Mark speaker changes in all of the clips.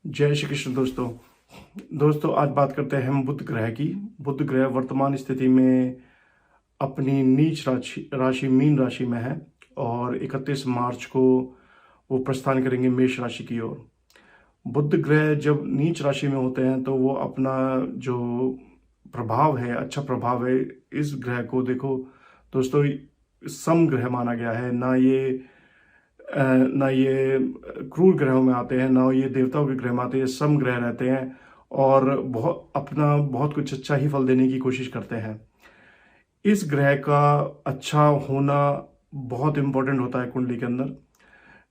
Speaker 1: जय श्री कृष्ण दोस्तों आज बात करते हैं हम बुध ग्रह की। बुध ग्रह वर्तमान स्थिति में अपनी नीच राशि राशि मीन राशि में है और 31 मार्च को वो प्रस्थान करेंगे मेष राशि की ओर। बुध ग्रह जब नीच राशि में होते हैं तो वो अपना जो प्रभाव है, अच्छा प्रभाव है। इस ग्रह को देखो दोस्तों, सम ग्रह माना गया है। ना ये क्रूर ग्रहों में आते हैं, ना ये देवताओं के ग्रह में आते हैं। सम ग्रह रहते हैं और बहुत कुछ अच्छा ही फल देने की कोशिश करते हैं। इस ग्रह का अच्छा होना बहुत इंपॉर्टेंट होता है कुंडली के अंदर।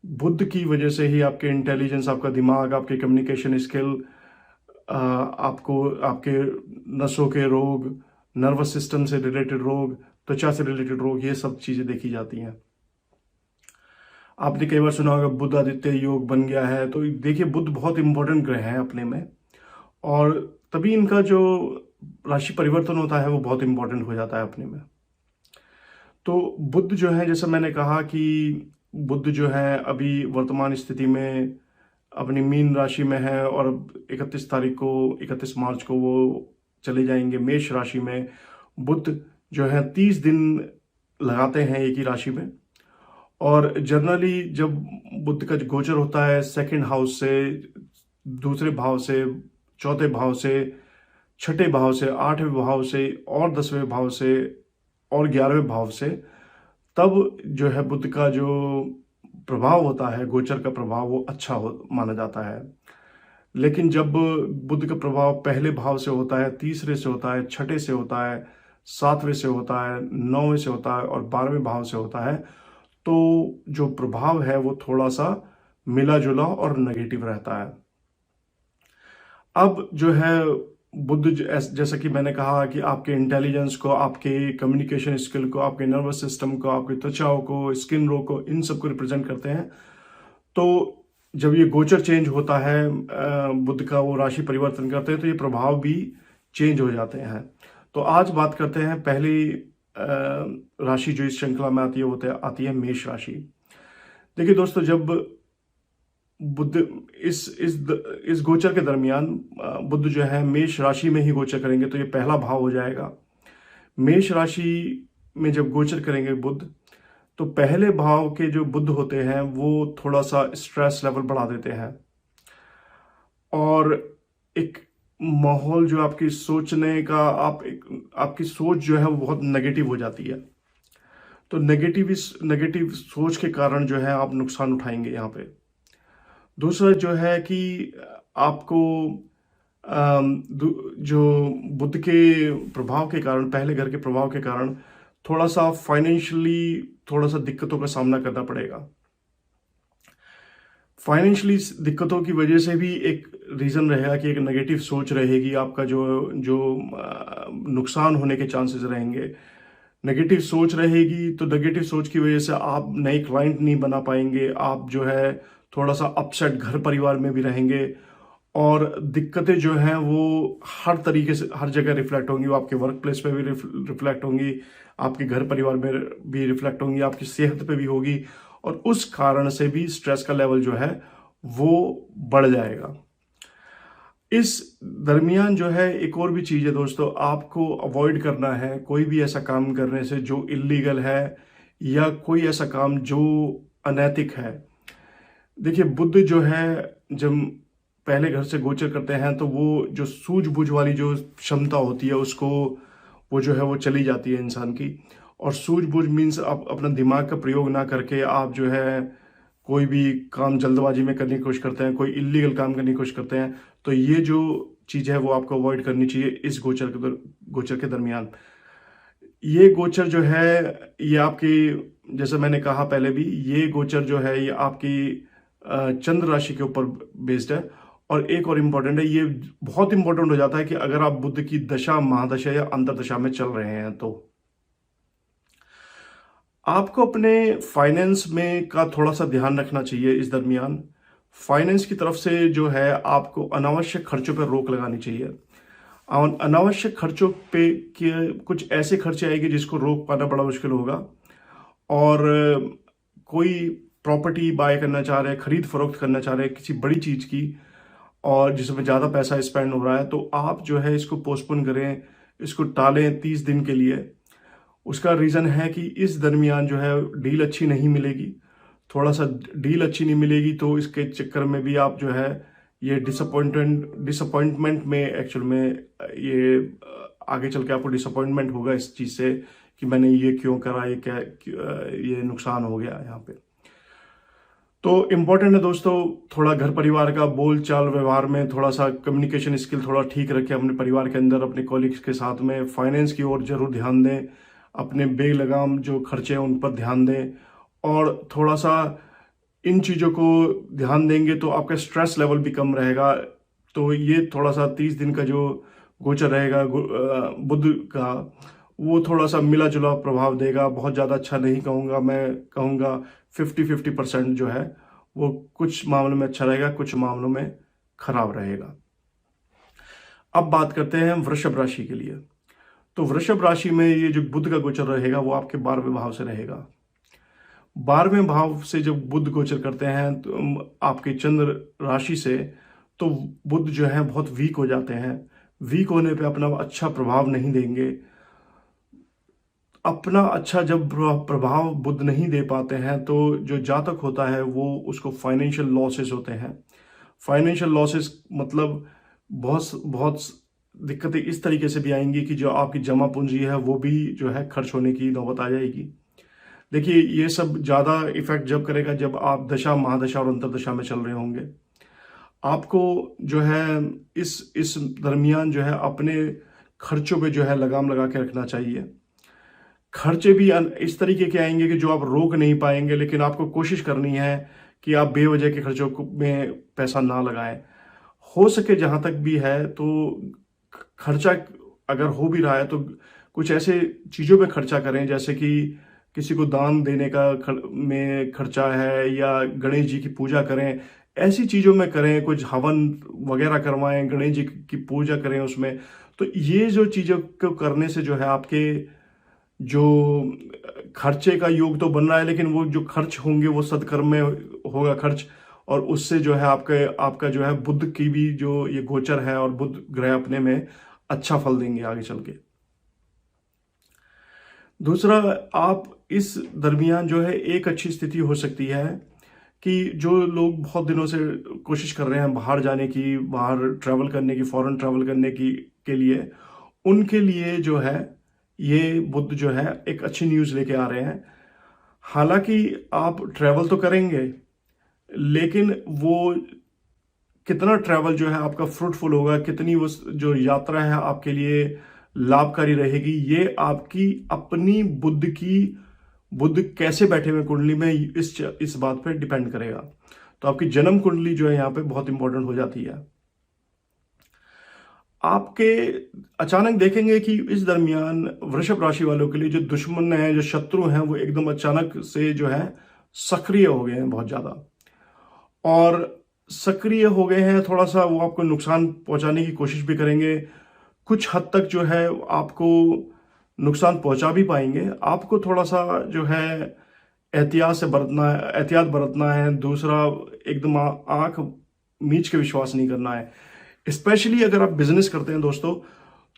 Speaker 1: बुध की वजह से ही आपके इंटेलिजेंस, आपका दिमाग, आपके कम्युनिकेशन स्किल, आपको आपके नसों के रोग, नर्वस सिस्टम से रिलेटेड रोग, त्वचा से रिलेटेड रोग, ये सब चीज़ें देखी जाती हैं। आपने कई बार सुना होगा बुध आदित्य योग बन गया है। तो देखिए, बुध बहुत इंपॉर्टेंट ग्रह है अपने में, और तभी इनका जो राशि परिवर्तन होता है वो बहुत इंपॉर्टेंट हो जाता है अपने में। तो बुध जो है, जैसा मैंने कहा कि बुध जो है अभी वर्तमान स्थिति में अपनी मीन राशि में है और 31 मार्च को वो चले जाएंगे मेष राशि में। बुध जो है 30 दिन लगाते हैं एक ही राशि में, और जनरली जब बुध का गोचर होता है सेकंड हाउस से, दूसरे भाव से, चौथे भाव से, छठे भाव से, आठवें भाव से और 10वें भाव से और 11वें भाव से, तब जो है बुध का जो प्रभाव होता है, गोचर का प्रभाव, वो अच्छा माना जाता है। लेकिन जब बुध का प्रभाव पहले भाव से होता है, तीसरे से होता है, छठे से होता है, 7वें से होता है, 9वें से होता है और 12वें भाव से होता है, तो जो प्रभाव है वो थोड़ा सा मिला जुला और नेगेटिव रहता है। अब जो है बुध, जैसा कि मैंने कहा कि आपके इंटेलिजेंस को, आपके कम्युनिकेशन स्किल को, आपके नर्वस सिस्टम को, आपकी त्वचाओं को, स्किन रोग को, इन सबको रिप्रेजेंट करते हैं। तो जब ये गोचर चेंज होता है, बुध का वो राशि परिवर्तन करते हैं, तो ये प्रभाव भी चेंज हो जाते हैं। तो आज बात करते हैं पहली राशि जो इस श्रृंखला में आती है मेष राशि। देखिए दोस्तों, जब बुध इस गोचर के दरमियान बुध जो है मेष राशि में ही गोचर करेंगे, तो ये पहला भाव हो जाएगा। मेष राशि में जब गोचर करेंगे बुध, तो पहले भाव के जो बुध होते हैं वो थोड़ा सा स्ट्रेस लेवल बढ़ा देते हैं, और एक माहौल जो आपकी सोचने का, आपकी सोच जो है वो बहुत नेगेटिव हो जाती है। तो नेगेटिव सोच के कारण जो है आप नुकसान उठाएंगे यहाँ पे। दूसरा जो है कि आपको जो बुध के प्रभाव के कारण, पहले घर के प्रभाव के कारण, थोड़ा सा फाइनेंशियली थोड़ा सा दिक्कतों का सामना करना पड़ेगा। फाइनेंशियली दिक्कतों की वजह से भी एक रीज़न रहेगा कि एक नेगेटिव सोच रहेगी। आपका जो जो नुकसान होने के चांसेस रहेंगे। नेगेटिव सोच रहेगी, तो नेगेटिव सोच की वजह से आप नए क्लाइंट नहीं बना पाएंगे। आप जो है थोड़ा सा अपसेट घर परिवार में भी रहेंगे, और दिक्कतें जो हैं वो हर तरीके से हर जगह रिफ्लेक्ट होंगी। वो आपके वर्क प्लेस पे भी रिफ्लेक्ट होंगी, आपके घर परिवार में भी रिफ्लेक्ट होंगी, आपकी सेहत पे भी होगी, और उस कारण से भी स्ट्रेस का लेवल जो है वो बढ़ जाएगा। इस दरमियान जो है एक और भी चीज़ है दोस्तों, आपको अवॉइड करना है कोई भी ऐसा काम करने से जो इलीगल है, या कोई ऐसा काम जो अनैतिक है। देखिए, बुध जो है जब पहले घर से गोचर करते हैं, तो वो जो सूझबूझ वाली जो क्षमता होती है उसको, वो जो है वो चली जाती है इंसान की। और सूझबूझ मीन्स आप अपना दिमाग का प्रयोग ना करके आप जो है कोई भी काम जल्दबाजी में करने की कोशिश करते हैं, कोई इलीगल काम करने की कोशिश करते हैं। तो ये जो चीज़ है वो आपको अवॉइड करनी चाहिए इस गोचर के दरमियान। ये गोचर जो है ये आपकी, जैसे मैंने कहा पहले भी, ये गोचर जो है ये आपकी चंद्र राशि के ऊपर बेस्ड है। और एक और इम्पॉर्टेंट है, ये बहुत इंपॉर्टेंट हो जाता है कि अगर आप बुध की दशा, महादशा या अंतर्दशा में चल रहे हैं, तो आपको अपने फाइनेंस में का थोड़ा सा ध्यान रखना चाहिए इस दरमियान। फाइनेंस की तरफ से जो है आपको अनावश्यक खर्चों पर रोक लगानी चाहिए। और अनावश्यक खर्चों पे कुछ ऐसे खर्चे आएंगे जिसको रोक पाना बड़ा मुश्किल होगा। और कोई प्रॉपर्टी बाय करना चाह रहे हैं, खरीद फरोख्त करना चाह रहे हैं किसी बड़ी चीज़ की, और जिसमें ज़्यादा पैसा स्पेंड हो रहा है, तो आप जो है इसको पोस्टपोन करें, इसको टालें 30 दिन के लिए। उसका रीज़न है कि इस दरमियान जो है डील अच्छी नहीं मिलेगी, थोड़ा सा डील अच्छी नहीं मिलेगी, तो इसके चक्कर में भी आप जो है ये डिसअपॉइंटमेंट में एक्चुअल में ये आगे चल के आपको डिसअपॉइंटमेंट होगा इस चीज़ से कि मैंने ये क्यों करा, ये नुकसान हो गया यहाँ पे। तो इम्पोर्टेंट है दोस्तों, थोड़ा घर परिवार का बोल चाल व्यवहार में थोड़ा सा कम्युनिकेशन स्किल थोड़ा ठीक रखें अपने परिवार के अंदर, अपने कॉलीग्स के साथ में। फाइनेंस की ओर जरूर ध्यान दें, अपने बेलगाम जो खर्चे हैं उन पर ध्यान दें, और थोड़ा सा इन चीज़ों को ध्यान देंगे तो आपका स्ट्रेस लेवल भी कम रहेगा। तो ये थोड़ा सा 30 दिन का जो गोचर रहेगा बुध का, वो थोड़ा सा मिला जुला प्रभाव देगा। बहुत ज़्यादा अच्छा नहीं कहूँगा, मैं कहूँगा 50-50% जो है वो कुछ मामलों में अच्छा रहेगा, कुछ मामलों में खराब रहेगा। अब बात करते हैं वृषभ राशि के लिए। तो वृषभ राशि में ये जो बुध का गोचर रहेगा वो आपके 12वें भाव से रहेगा। 12वें भाव से जब बुध गोचर करते हैं तो आपके चंद्र राशि से, तो बुध जो है बहुत वीक हो जाते हैं। वीक होने पे अपना अच्छा प्रभाव नहीं देंगे। अपना अच्छा जब प्रभाव बुध नहीं दे पाते हैं तो जो जातक होता है वो उसको फाइनेंशियल लॉसेस होते हैं। फाइनेंशियल लॉसेस मतलब बहुत बहुत दिक्कतें इस तरीके से भी आएंगी कि जो आपकी जमा पूंजी है वो भी जो है खर्च होने की नौबत आ जाएगी। देखिए, ये सब ज़्यादा इफेक्ट जब करेगा जब आप दशा, महादशा और अंतरदशा में चल रहे होंगे। आपको जो है इस दरमियान जो है अपने खर्चों पे जो है लगाम लगा के रखना चाहिए। खर्चे भी इस तरीके के आएंगे कि जो आप रोक नहीं पाएंगे, लेकिन आपको कोशिश करनी है कि आप बेवजह के खर्चों में पैसा ना लगाएं। हो सके जहां तक भी है तो खर्चा अगर हो भी रहा है तो कुछ ऐसे चीज़ों पे खर्चा करें, जैसे कि किसी को दान देने का में खर्चा है, या गणेश जी की पूजा करें, ऐसी चीज़ों में करें। कुछ हवन वगैरह करवाएं, गणेश जी की पूजा करें उसमें। तो ये जो चीज़ों को करने से जो है आपके जो खर्चे का योग तो बन रहा है, लेकिन वो जो खर्च होंगे वो सदकर्म में होगा खर्च, और उससे जो है आपका जो है बुध की भी जो ये गोचर है और बुध ग्रह अपने में अच्छा फल देंगे आगे चल के। दूसरा, आप इस दरमियान जो है एक अच्छी स्थिति हो सकती है कि जो लोग बहुत दिनों से कोशिश कर रहे हैं बाहर जाने की, बाहर ट्रैवल करने की, फॉरेन ट्रैवल करने की के लिए, उनके लिए जो है ये बुध जो है एक अच्छी न्यूज़ लेके आ रहे हैं। हालांकि आप ट्रैवल तो करेंगे, लेकिन वो कितना ट्रैवल जो है आपका फ्रूटफुल होगा, कितनी वो जो यात्रा है आपके लिए लाभकारी रहेगी, ये आपकी अपनी बुध कैसे बैठे हुए कुंडली में इस बात पे डिपेंड करेगा। तो आपकी जन्म कुंडली जो है यहाँ पे बहुत इंपॉर्टेंट हो जाती है। आपके अचानक देखेंगे कि इस दरमियान वृषभ राशि वालों के लिए जो दुश्मन है, जो शत्रु हैं, वो एकदम अचानक से जो है सक्रिय हो गए हैं बहुत ज्यादा, और सक्रिय हो गए हैं। थोड़ा सा वो आपको नुकसान पहुंचाने की कोशिश भी करेंगे। कुछ हद तक जो है आपको नुकसान पहुंचा भी पाएंगे। आपको थोड़ा सा जो है एहतियात बरतना है। दूसरा, एकदम आंख मीच के विश्वास नहीं करना है। स्पेशली अगर आप बिजनेस करते हैं दोस्तों,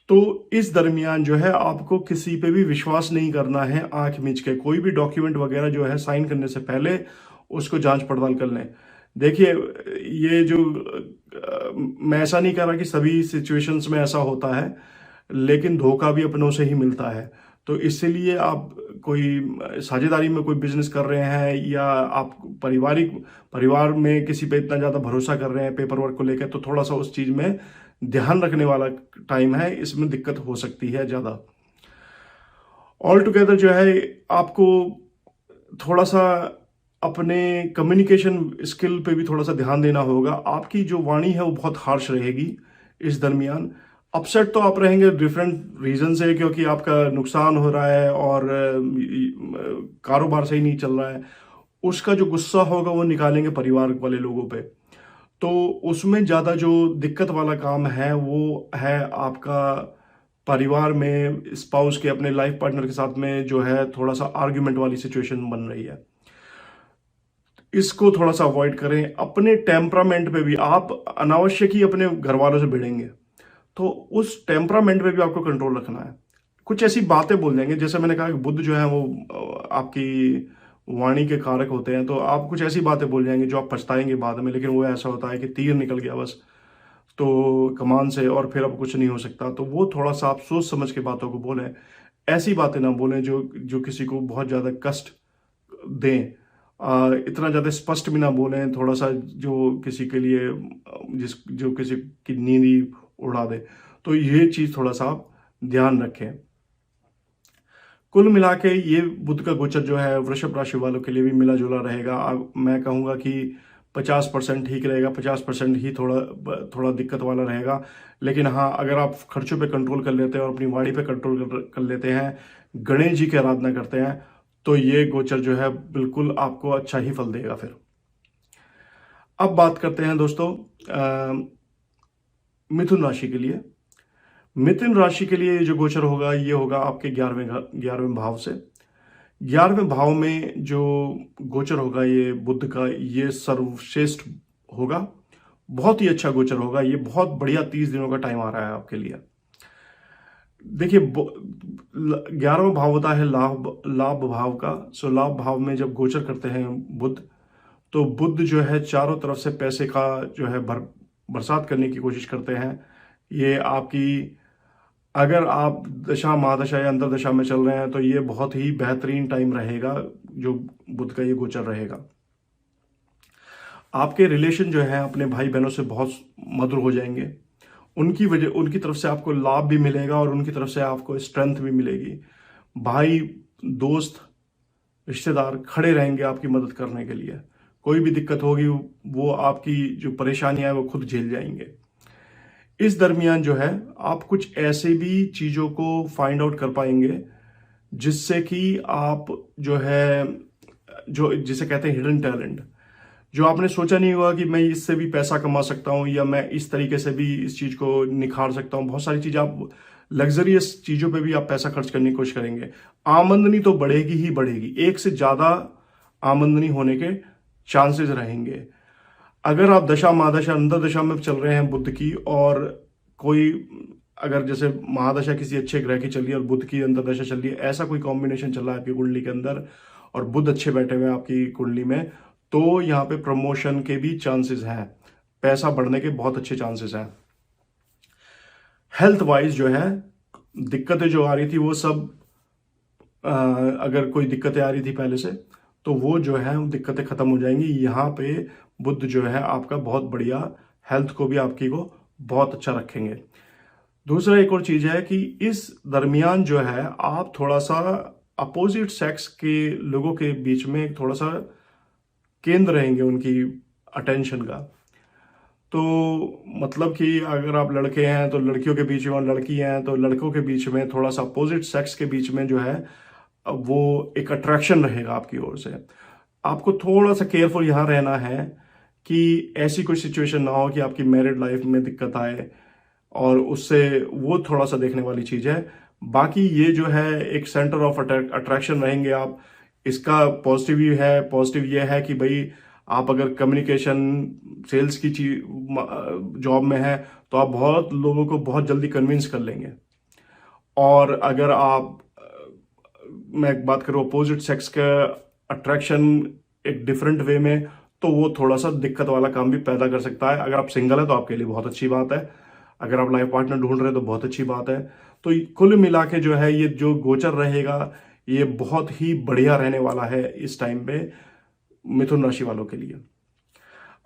Speaker 1: तो इस दरमियान जो है आपको किसी पे भी विश्वास नहीं करना है आंख मीच के। कोई भी डॉक्यूमेंट वगैरह जो है साइन करने से पहले उसको जांच पड़ताल कर लें। देखिए, ये जो मैं ऐसा नहीं कह रहा कि सभी सिचुएशंस में ऐसा होता है, लेकिन धोखा भी अपनों से ही मिलता है। तो इसलिए आप कोई साझेदारी में कोई बिजनेस कर रहे हैं, या आप परिवार में किसी पे इतना ज़्यादा भरोसा कर रहे हैं पेपर वर्क को लेकर, तो थोड़ा सा उस चीज़ में ध्यान रखने वाला टाइम है। इसमें दिक्कत हो सकती है ज़्यादा। ऑल टुगेदर जो है आपको थोड़ा सा अपने कम्युनिकेशन स्किल पे भी थोड़ा सा ध्यान देना होगा। आपकी जो वाणी है वो बहुत हार्श रहेगी इस दरमियान। अपसेट तो आप रहेंगे डिफरेंट रीजन से, क्योंकि आपका नुकसान हो रहा है और कारोबार सही नहीं चल रहा है। उसका जो गुस्सा होगा वो निकालेंगे परिवार वाले लोगों पे। तो उसमें ज़्यादा जो दिक्कत वाला काम है वो है आपका परिवार में स्पाउस के, अपने लाइफ पार्टनर के साथ में जो है थोड़ा सा आर्ग्यूमेंट वाली सिचुएशन बन रही है। इसको थोड़ा सा अवॉइड करें। अपने टेम्परामेंट पे भी आप अनावश्यक ही अपने घर वालों से भिड़ेंगे, तो उस टेम्परामेंट पे भी आपको कंट्रोल रखना है। कुछ ऐसी बातें बोल देंगे, जैसे मैंने कहा कि बुध जो है वो आपकी वाणी के कारक होते हैं, तो आप कुछ ऐसी बातें बोल जाएंगे जो आप पछताएंगे बाद में, लेकिन वो ऐसा होता है कि तीर निकल गया बस तो कमान से, और फिर अब कुछ नहीं हो सकता। तो वो थोड़ा सा आप सोच समझ के बातों को बोलें। ऐसी बातें ना बोलें जो जो किसी को बहुत ज़्यादा कष्ट दें। इतना ज़्यादा स्पष्ट भी ना बोलें थोड़ा सा जो किसी के लिए जो किसी की नींद ही उड़ा दे। तो ये चीज़ थोड़ा सा आप ध्यान रखें। कुल मिला के ये बुध का गोचर जो है वृषभ राशि वालों के लिए भी मिला जुला रहेगा। मैं कहूँगा कि 50% ठीक रहेगा, 50% ही थोड़ा दिक्कत वाला रहेगा। लेकिन हाँ, अगर आप खर्चों पे कंट्रोल कर लेते हैं और अपनी वाणी पे कंट्रोल कर लेते हैं, गणेश जी की आराधना करते हैं, तो ये गोचर जो है बिल्कुल आपको अच्छा ही फल देगा। फिर अब बात करते हैं दोस्तों मिथुन राशि के लिए। मिथुन राशि के लिए जो गोचर होगा ये होगा आपके 11वें भाव से। 11वें भाव में जो गोचर होगा ये बुध का, ये सर्वश्रेष्ठ होगा, बहुत ही अच्छा गोचर होगा। ये बहुत बढ़िया 30 दिनों का टाइम आ रहा है आपके लिए। देखिए 11वां भाव होता है लाभ भाव का। सो लाभ भाव में जब गोचर करते हैं बुध, तो बुध जो है चारों तरफ से पैसे का जो है बरसात करने की कोशिश करते हैं। ये आपकी, अगर आप दशा महादशा या अंतर दशा में चल रहे हैं तो ये बहुत ही बेहतरीन टाइम रहेगा जो बुध का ये गोचर रहेगा। आपके रिलेशन जो है अपने भाई बहनों से बहुत मधुर हो जाएंगे। उनकी तरफ से आपको लाभ भी मिलेगा और उनकी तरफ से आपको स्ट्रेंथ भी मिलेगी। भाई, दोस्त, रिश्तेदार खड़े रहेंगे आपकी मदद करने के लिए। कोई भी दिक्कत होगी वो आपकी जो परेशानियां है वो खुद झेल जाएंगे। इस दरमियान जो है आप कुछ ऐसे भी चीज़ों को फाइंड आउट कर पाएंगे जिससे कि आप जो है, जो जिसे कहते हैं हिडन टैलेंट, जो आपने सोचा नहीं हुआ कि मैं इससे भी पैसा कमा सकता हूँ या मैं इस तरीके से भी इस चीज़ को निखार सकता हूँ। बहुत सारी चीज़ें आप लग्जरियस चीज़ों पे भी आप पैसा खर्च करने की कोशिश करेंगे। आमदनी तो बढ़ेगी ही बढ़ेगी, एक से ज़्यादा आमदनी होने के चांसेस रहेंगे। अगर आप दशा महादशा अंतर दशा में चल रहे हैं बुध की, और कोई अगर जैसे महादशा किसी अच्छे ग्रह की चल रही है और बुध की अंतर दशा चल रही है, ऐसा कोई कॉम्बिनेशन चल रहा है आपकी कुंडली के अंदर और बुध अच्छे बैठे हुए हैं आपकी कुंडली में, तो यहाँ पे प्रमोशन के भी चांसेस हैं, पैसा बढ़ने के बहुत अच्छे चांसेस हैं। हेल्थ वाइज जो है दिक्कतें जो आ रही थी वो सब, अगर कोई दिक्कतें आ रही थी पहले से, तो वो जो है दिक्कतें खत्म हो जाएंगी। यहाँ पे बुध जो है आपका बहुत बढ़िया हेल्थ को भी आपकी को बहुत अच्छा रखेंगे। दूसरा एक और चीज है कि इस दरमियान जो है आप थोड़ा सा अपोजिट सेक्स के लोगों के बीच में थोड़ा सा केंद्र रहेंगे उनकी अटेंशन का। तो मतलब कि अगर आप लड़के हैं तो लड़कियों के बीच में, और लड़की हैं तो लड़कों के बीच में, थोड़ा सा अपोजिट सेक्स के बीच में जो है वो एक अट्रैक्शन रहेगा आपकी ओर से। आपको थोड़ा सा केयरफुल यहाँ रहना है कि ऐसी कोई सिचुएशन ना हो कि आपकी मैरिड लाइफ में दिक्कत आए, और उससे वो थोड़ा सा देखने वाली चीज है। बाकी ये जो है एक सेंटर ऑफ अट्रैक्शन रहेंगे आप। इसका पॉजिटिव ये है, पॉजिटिव ये है कि भाई आप अगर कम्युनिकेशन सेल्स की चीज जॉब में है तो आप बहुत लोगों को बहुत जल्दी कन्विंस कर लेंगे। और अगर आप, मैं एक बात करूँ अपोजिट सेक्स का अट्रैक्शन एक डिफरेंट वे में, तो वो थोड़ा सा दिक्कत वाला काम भी पैदा कर सकता है। अगर आप सिंगल है तो आपके लिए बहुत अच्छी बात है, अगर आप लाइफ पार्टनर ढूंढ रहे हैं तो बहुत अच्छी बात है। तो कुल मिला के जो है ये जो गोचर रहेगा ये बहुत ही बढ़िया रहने वाला है इस टाइम पे मिथुन राशि वालों के लिए।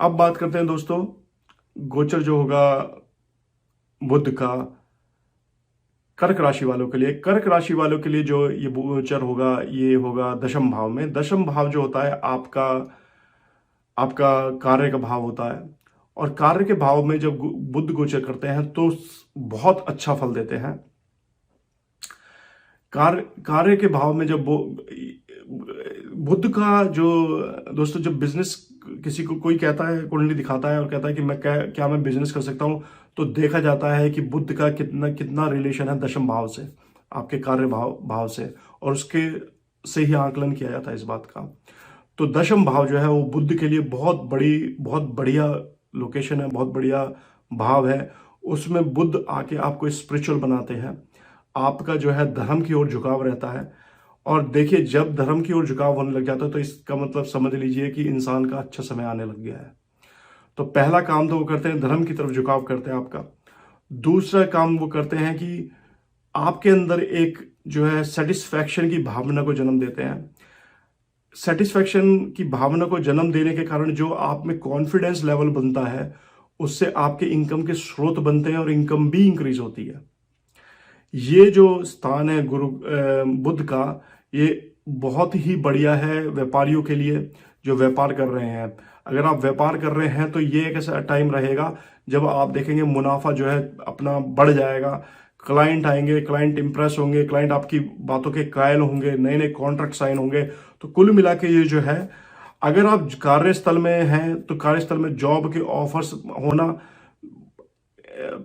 Speaker 1: अब बात करते हैं दोस्तों गोचर जो होगा बुध का कर्क राशि वालों के लिए। कर्क राशि वालों के लिए जो ये गोचर होगा ये होगा दशम भाव में। दशम भाव जो होता है आपका आपका कार्य का भाव होता है, और कार्य के भाव में जब बुध गोचर करते हैं तो बहुत अच्छा फल देते हैं। कार्य के भाव में जब बुध का जो दोस्तों, जब बिजनेस किसी को कोई कहता है, कुंडली दिखाता है और कहता है कि मैं क्या मैं बिजनेस कर सकता हूं, तो देखा जाता है कि बुध का कितना रिलेशन है दशम भाव से, आपके कार्य भाव से, और उसके से ही आकलन किया जाता है इस बात का। तो दशम भाव जो है वो बुध के लिए बहुत बढ़िया लोकेशन है, बहुत बढ़िया भाव है। उसमें बुध आके आपको स्पिरिचुअल बनाते हैं, आपका जो है धर्म की ओर झुकाव रहता है। और देखिए, जब धर्म की ओर झुकाव होने लग जाता है तो इसका मतलब समझ लीजिए कि इंसान का अच्छा समय आने लग गया है। तो पहला काम तो वो करते हैं, धर्म की तरफ झुकाव करते हैं आपका। दूसरा काम वो करते हैं कि आपके अंदर एक जो है सेटिस्फैक्शन की भावना को जन्म देते हैं। सेटिस्फैक्शन की भावना को जन्म देने के कारण जो आप में कॉन्फिडेंस लेवल बनता है, उससे आपके इनकम के स्रोत बनते हैं और इनकम भी इंक्रीज होती है। ये जो स्थान है बुध का, ये बहुत ही बढ़िया है व्यापारियों के लिए जो व्यापार कर रहे हैं। अगर आप व्यापार कर रहे हैं तो ये एक ऐसा टाइम रहेगा जब आप देखेंगे मुनाफा जो है अपना बढ़ जाएगा, क्लाइंट आएंगे, क्लाइंट इंप्रेस होंगे, क्लाइंट आपकी बातों के कायल होंगे, नए नए कॉन्ट्रैक्ट साइन होंगे। तो कुल मिला के ये जो है, अगर आप कार्यस्थल में हैं तो कार्यस्थल में जॉब के ऑफर्स होना,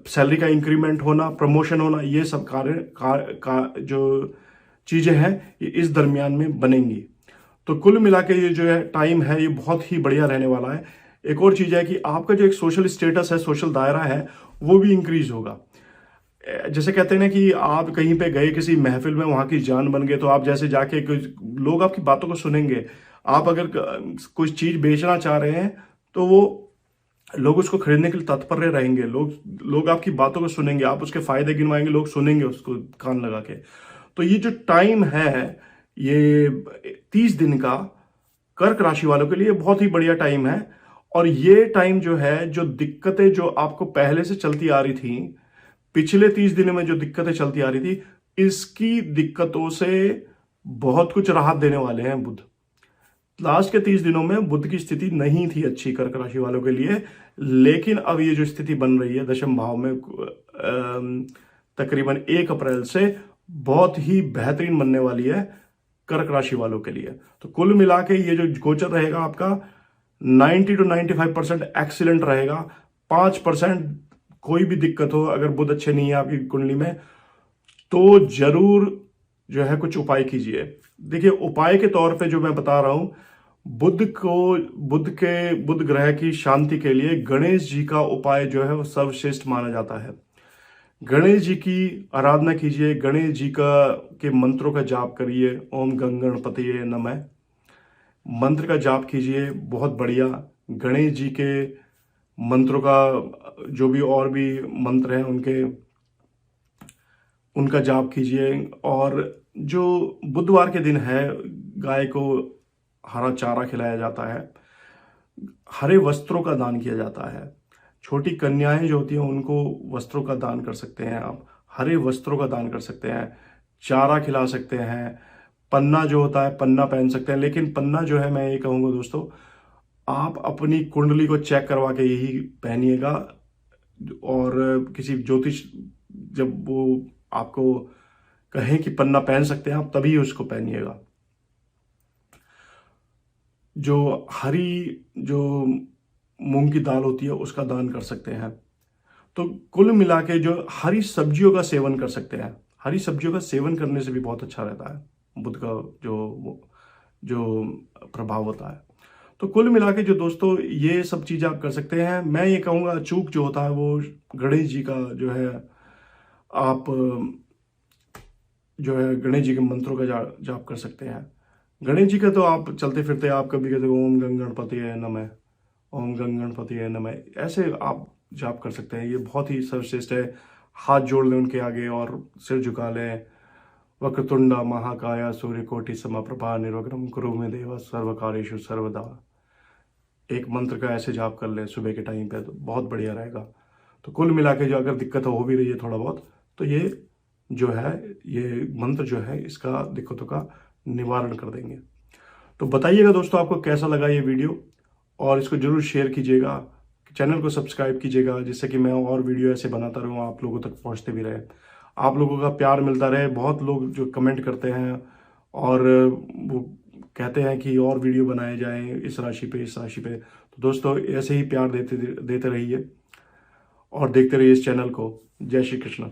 Speaker 1: सैलरी का इंक्रीमेंट होना, प्रमोशन होना, ये सब जो चीजें हैं ये इस दरमियान में बनेंगी। तो कुल मिला के ये जो है टाइम है, ये बहुत ही बढ़िया रहने वाला है। एक और चीज है कि आपका जो एक सोशल स्टेटस है, सोशल दायरा है, वो भी इंक्रीज होगा। जैसे कहते हैं ना कि आप कहीं पे गए किसी महफिल में, वहां की जान बन गए, तो आप जैसे जाके लोग आपकी बातों को सुनेंगे। आप अगर कुछ चीज बेचना चाह रहे हैं तो वो लोग उसको खरीदने के लिए तत्पर रहेंगे, लोग आपकी बातों को सुनेंगे, आप उसके फायदे गिनवाएंगे, लोग सुनेंगे उसको कान लगा के। तो ये जो टाइम है, ये 30 दिन का कर्क राशि वालों के लिए बहुत ही बढ़िया टाइम है। और ये टाइम जो है, जो दिक्कतें जो आपको पहले से चलती आ रही थी, पिछले 30 दिनों में जो दिक्कतें चलती आ रही थी, इसकी दिक्कतों से बहुत कुछ राहत देने वाले हैं बुध। लास्ट के 30 दिनों में बुध की स्थिति नहीं थी अच्छी कर्क राशि वालों के लिए, लेकिन अब ये जो स्थिति बन रही है दशम भाव में तकरीबन 1 अप्रैल से बहुत ही बेहतरीन बनने वाली है कर्क राशि वालों के लिए। तो कुल मिला के ये जो गोचर रहेगा आपका 90 to 95% एक्सीलेंट रहेगा। 5% कोई भी दिक्कत हो, अगर बुध अच्छे नहीं है आपकी कुंडली में, तो जरूर जो है कुछ उपाय कीजिए। देखिए, उपाय के तौर पे जो मैं बता रहा हूं, बुध ग्रह की शांति के लिए गणेश जी का उपाय जो है वो सर्वश्रेष्ठ माना जाता है। गणेश जी की आराधना कीजिए, गणेश जी के मंत्रों का जाप करिए। ओम गंगणपतये नमः मंत्र का जाप कीजिए, बहुत बढ़िया। गणेश जी के मंत्रों का जो भी और भी मंत्र हैं उनका जाप कीजिए। और जो बुधवार के दिन है, गाय को हरा चारा खिलाया जाता है, हरे वस्त्रों का दान किया जाता है। छोटी कन्याएं जो होती हैं उनको वस्त्रों का दान कर सकते हैं आप, हरे वस्त्रों का दान कर सकते हैं, चारा खिला सकते हैं, पन्ना जो होता है पन्ना पहन सकते हैं। लेकिन पन्ना जो है, मैं ये कहूँगा दोस्तों, आप अपनी कुंडली को चेक करवा के यही पहनिएगा। और किसी ज्योतिष जब वो आपको कहें कि पन्ना पहन सकते हैं आप, तभी उसको पहनिएगा। जो मूंग की दाल होती है उसका दान कर सकते हैं। तो कुल मिला के जो हरी सब्जियों का सेवन कर सकते हैं, हरी सब्जियों का सेवन करने से भी बहुत अच्छा रहता है बुध का जो प्रभाव होता है। तो कुल मिला के जो दोस्तों ये सब चीजें आप कर सकते हैं। मैं ये कहूँगा अचूक जो होता है वो गणेश जी का जो है, आप जो है गणेश जी के मंत्रों का जाप कर सकते हैं। गणेश जी का तो आप चलते फिरते आप कभी कहते ओम गंगणपतये नमः, ओम गंगणपतये नमः, ऐसे आप जाप कर सकते हैं। ये बहुत ही सर्वश्रेष्ठ है। हाथ जोड़ लें उनके आगे और सिर झुका लें। वक्रतुंडा महाकाया सूर्यकोटि समप्रभा निर्विघ्नं कुरु मे देव सर्वकार्येषु सर्वदा। एक मंत्र का ऐसे जाप कर लें सुबह के टाइम पे, तो बहुत बढ़िया रहेगा। तो कुल मिला के जो अगर दिक्कत हो भी रही है थोड़ा बहुत, तो ये जो है ये मंत्र जो है इसका दिक्कतों का निवारण कर देंगे। तो बताइएगा दोस्तों आपको कैसा लगा ये वीडियो, और इसको जरूर शेयर कीजिएगा, चैनल को सब्सक्राइब कीजिएगा, जिससे कि मैं और वीडियो ऐसे बनाता रहूँ, आप लोगों तक पहुँचते भी रहे, आप लोगों का प्यार मिलता रहे। बहुत लोग जो कमेंट करते हैं और वो कहते हैं कि और वीडियो बनाए जाएं इस राशि पे, इस राशि पे। तो दोस्तों ऐसे ही प्यार देते रहिए और देखते रहिए इस चैनल को। जय श्री कृष्ण।